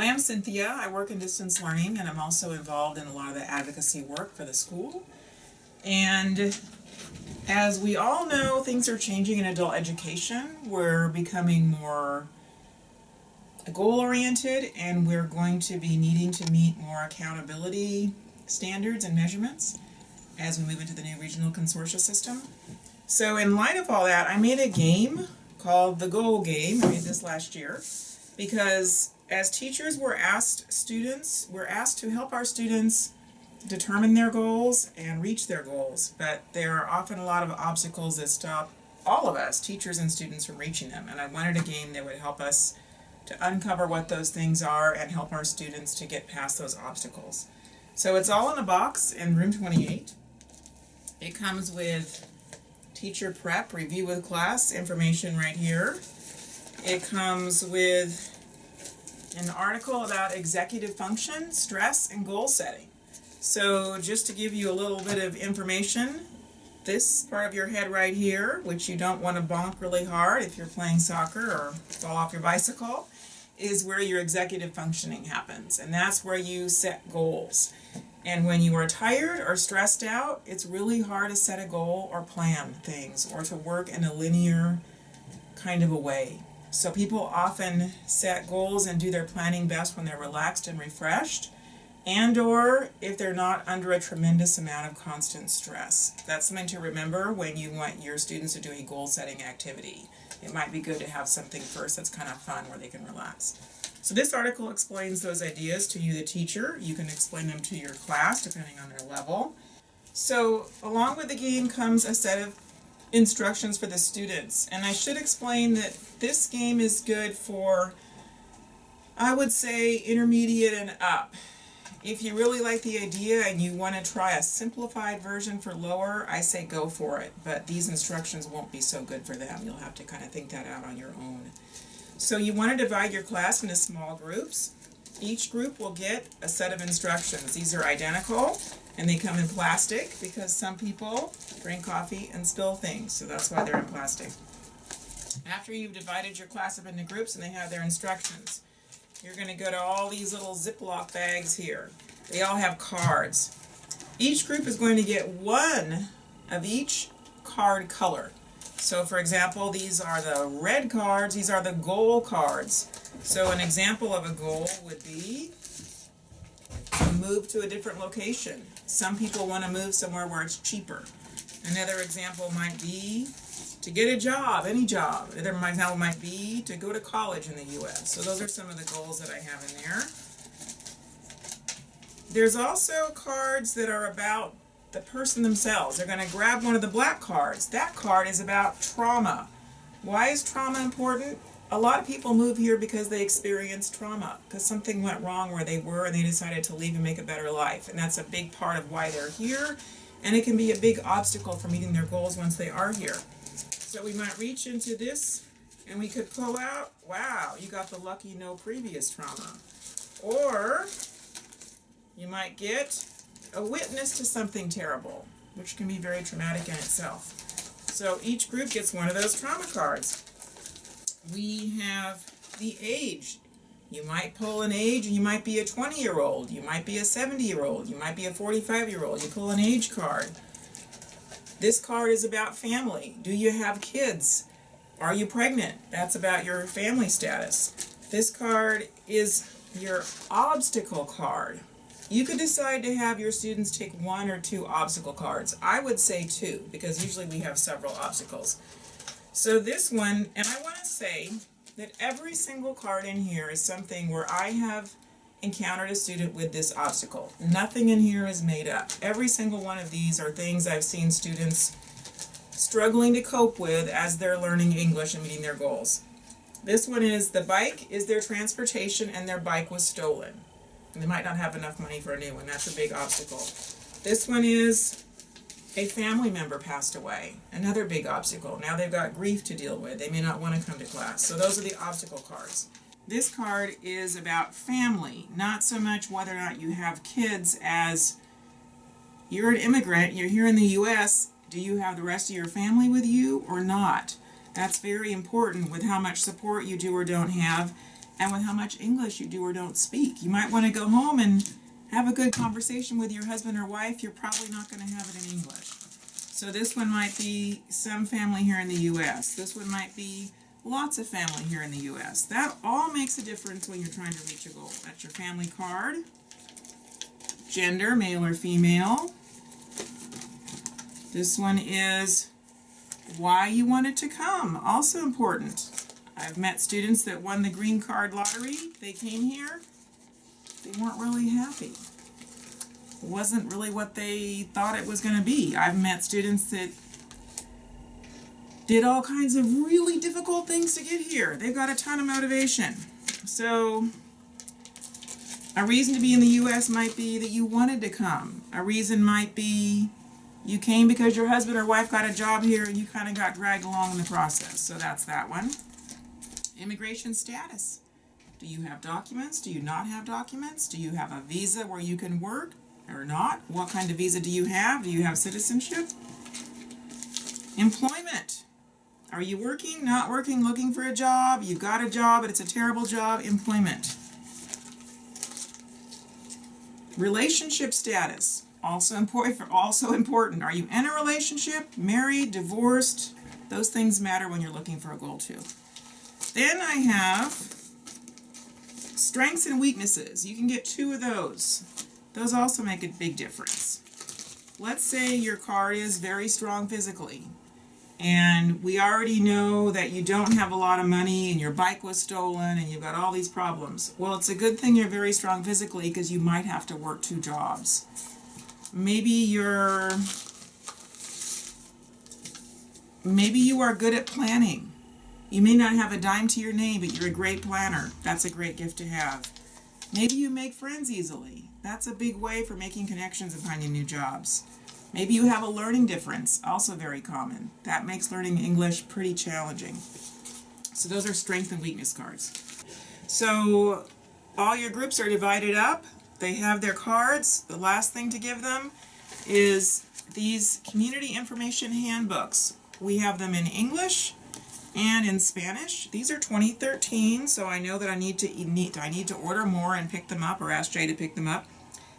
Hi, I'm Cynthia. I work in distance learning and I'm also involved in a lot of the advocacy work for the school. And as we all know, things are changing in adult education. We're becoming more goal-oriented and we're going to be needing to meet more accountability standards and measurements as we move into the new regional consortia system. So in light of all that, I made a game called the Goal Game. I made this last year because as teachers we're asked to help our students determine their goals and reach their goals, but there are often a lot of obstacles that stop all of us, teachers and students, from reaching them. And I wanted a game that would help us to uncover what those things are and help our students to get past those obstacles. So it's all in a box in room 28. It comes with teacher prep, review with class, information right here. It comes with an article about executive function, stress, and goal setting. So just to give you a little bit of information, this part of your head right here, which you don't want to bonk really hard if you're playing soccer or fall off your bicycle, is where your executive functioning happens. And that's where you set goals. And when you are tired or stressed out, it's really hard to set a goal or plan things or to work in a linear kind of a way. So people often set goals and do their planning best when they're relaxed and refreshed, and or if they're not under a tremendous amount of constant stress. That's something to remember when you want your students to do a goal setting activity. It might be good to have something first that's kind of fun where they can relax. So this article explains those ideas to you, the teacher. You can explain them to your class depending on their level. So along with the game comes a set of instructions for the students. And I should explain that this game is good for, I would say, intermediate and up. If you really like the idea and you want to try a simplified version for lower, I say go for it. But these instructions won't be so good for them. You'll have to kind of think that out on your own. So you want to divide your class into small groups. Each group will get a set of instructions. These are identical and they come in plastic because some people drink coffee and spill things, so that's why they're in plastic. After you've divided your class up into groups and they have their instructions, you're going to go to all these little Ziploc bags here. They all have cards. Each group is going to get one of each card color. So for example, these are the red cards, these are the goal cards. So an example of a goal would be to move to a different location. Some people want to move somewhere where it's cheaper. Another example might be to get a job, any job. Another example might be to go to college in the U.S. So those are some of the goals that I have in there. There's also cards that are about the person themselves. They're going to grab one of the black cards. That card is about trauma. Why is trauma important? A lot of people move here because they experienced trauma, because something went wrong where they were and they decided to leave and make a better life. And that's a big part of why they're here. And it can be a big obstacle for meeting their goals once they are here. So we might reach into this and we could pull out, wow, you got the lucky no previous trauma. Or you might get a witness to something terrible, which can be very traumatic in itself. So each group gets one of those trauma cards. We have the age. You might pull an age and you might be a 20-year-old, you might be a 70-year-old, you might be a 45-year-old. You pull an age card. This card is about family. Do you have kids? Are you pregnant? That's about your family status. This card is your obstacle card. You could decide to have your students take one or two obstacle cards. I would say two, because usually we have several obstacles. So this one, and I want to say that every single card in here is something where I have encountered a student with this obstacle. Nothing in here is made up. Every single one of these are things I've seen students struggling to cope with as they're learning English and meeting their goals. This one is the bike is their transportation and their bike was stolen. And they might not have enough money for a new one. That's a big obstacle. This one is a family member passed away. Another big obstacle. Now they've got grief to deal with. They may not want to come to class. So those are the obstacle cards. This card is about family, not so much whether or not you have kids as you're an immigrant, you're here in the U.S., do you have the rest of your family with you or not? That's very important with how much support you do or don't have. and with how much English you do or don't speak. You might want to go home and have a good conversation with your husband or wife. You're probably not going to have it in English. So this one might be some family here in the U.S. This one might be lots of family here in the U.S. That all makes a difference when you're trying to reach a goal. That's your family card. Gender, male or female. This one is why you wanted to come, also important. I've met students that won the green card lottery. They came here. They weren't really happy. It wasn't really what they thought it was going to be. I've met students that did all kinds of really difficult things to get here. They've got a ton of motivation. So a reason to be in the U.S. might be that you wanted to come. A reason might be you came because your husband or wife got a job here and you kind of got dragged along in the process. So that's that one. Immigration status. Do you have documents? Do you not have documents? Do you have a visa where you can work or not? What kind of visa do you have? Do you have citizenship? Employment. Are you working, not working, looking for a job? You've got a job, but it's a terrible job. Employment. Relationship status. Also important. Are you in a relationship, married, divorced? Those things matter when you're looking for a goal too. Then I have strengths and weaknesses. You can get 2 of those. Those also make a big difference. Let's say your card is very strong physically, and we already know that you don't have a lot of money and your bike was stolen and you've got all these problems. Well, it's a good thing you're very strong physically because you might have to work 2 jobs. Maybe you are good at planning. You may not have a dime to your name, but you're a great planner. That's a great gift to have. Maybe you make friends easily. That's a big way for making connections and finding new jobs. Maybe you have a learning difference, also very common. That makes learning English pretty challenging. So those are strength and weakness cards. So all your groups are divided up. They have their cards. The last thing to give them is these community information handbooks. We have them in English and in Spanish. These are 2013, so I know that I need to order more and pick them up, or ask Jay to pick them up.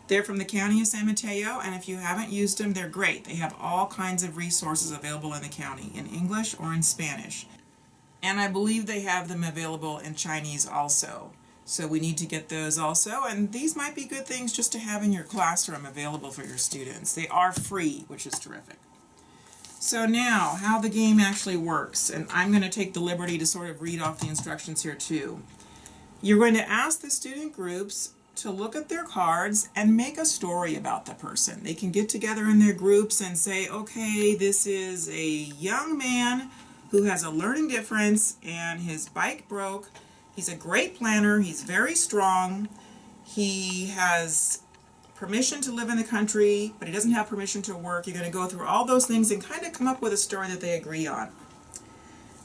They're from the County of San Mateo, and if you haven't used them, they're great. They have all kinds of resources available in the county, in English or in Spanish. And I believe they have them available in Chinese also. So we need to get those also, and these might be good things just to have in your classroom available for your students. They are free, which is terrific. So now, how the game actually works, and I'm going to take the liberty to sort of read off the instructions here too. You're going to ask the student groups to look at their cards and make a story about the person. They can get together in their groups and say, okay, this is a young man who has a learning difference and his bike broke. He's a great planner. He's very strong. He has permission to live in the country, but he doesn't have permission to work. You're going to go through all those things and kind of come up with a story that they agree on.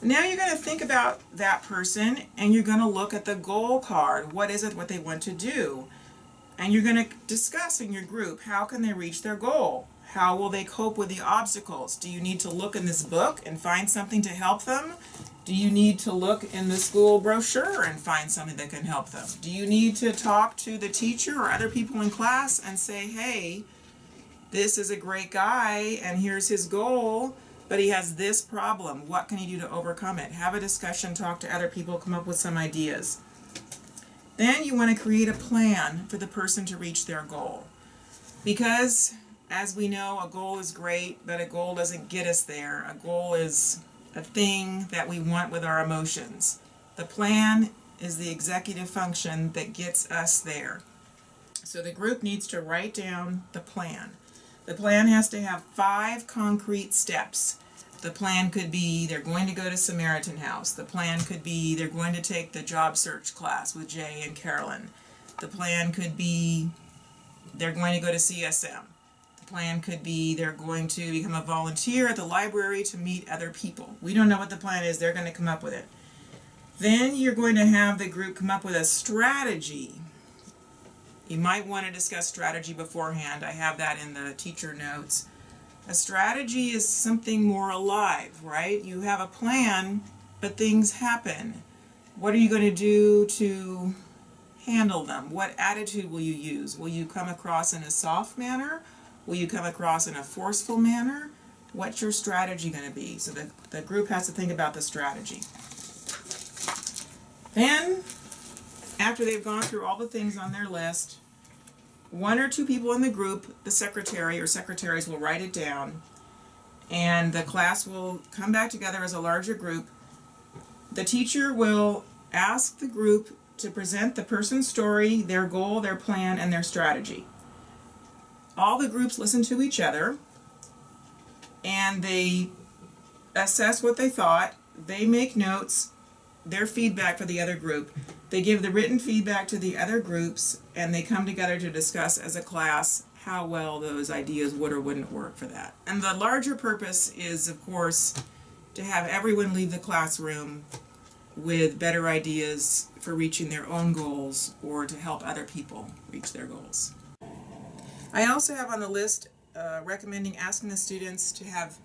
Now you're going to think about that person, and you're going to look at the goal card. What is it what they want to do? And you're going to discuss in your group, how can they reach their goal? How will they cope with the obstacles? Do you need to look in this book and find something to help them? Do you need to look in the school brochure and find something that can help them? Do you need to talk to the teacher or other people in class and say, hey, this is a great guy and here's his goal, but he has this problem. What can he do to overcome it? Have a discussion, talk to other people, come up with some ideas. Then you want to create a plan for the person to reach their goal. Because, as we know, a goal is great, but a goal doesn't get us there. A goal is a thing that we want with our emotions. The plan is the executive function that gets us there. So the group needs to write down the plan. The plan has to have 5 concrete steps. The plan could be they're going to go to Samaritan House. The plan could be they're going to take the job search class with Jay and Carolyn. The plan could be they're going to go to CSM. The plan could be they're going to become a volunteer at the library to meet other people. We don't know what the plan is. They're going to come up with it. Then you're going to have the group come up with a strategy. You might want to discuss strategy beforehand. I have that in the teacher notes. A strategy is something more alive, right? You have a plan, but things happen. What are you going to do to handle them? What attitude will you use? Will you come across in a soft manner? Will you come across in a forceful manner? What's your strategy going to be? So the group has to think about the strategy. Then, after they've gone through all the things on their list, one or two people in the group, the secretary or secretaries, will write it down, and the class will come back together as a larger group. The teacher will ask the group to present the person's story, their goal, their plan, and their strategy. All the groups listen to each other, and they assess what they thought. They make notes, their feedback for the other group. They give the written feedback to the other groups, and they come together to discuss as a class how well those ideas would or wouldn't work for that. And the larger purpose is, of course, to have everyone leave the classroom with better ideas for reaching their own goals or to help other people reach their goals. I also have on the list recommending asking the students to have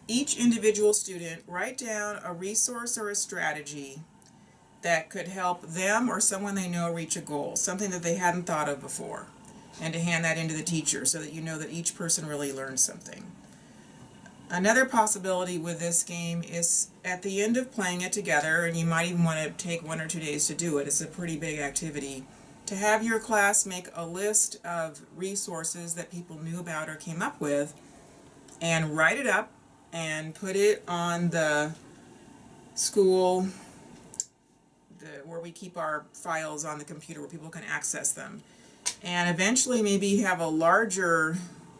each individual student write down a resource or a strategy that could help them or someone they know reach a goal, something that they hadn't thought of before, and to hand that into the teacher so that you know that each person really learned something. Another possibility with this game is at the end of playing it together, and you might even want to take 1 or 2 days to do it, it's a pretty big activity, to have your class make a list of resources that people knew about or came up with, and write it up and put it on the school, where we keep our files on the computer where people can access them. And eventually maybe have a larger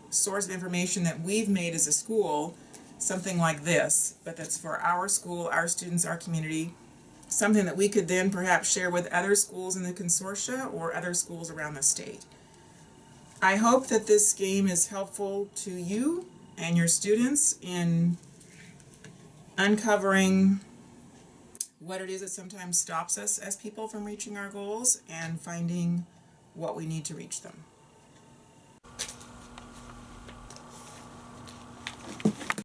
source of information that we've made as a school, something like this, but that's for our school, our students, our community, something that we could then perhaps share with other schools in the consortia or other schools around the state. I hope that this game is helpful to you and your students in uncovering what it is that sometimes stops us as people from reaching our goals and finding what we need to reach them.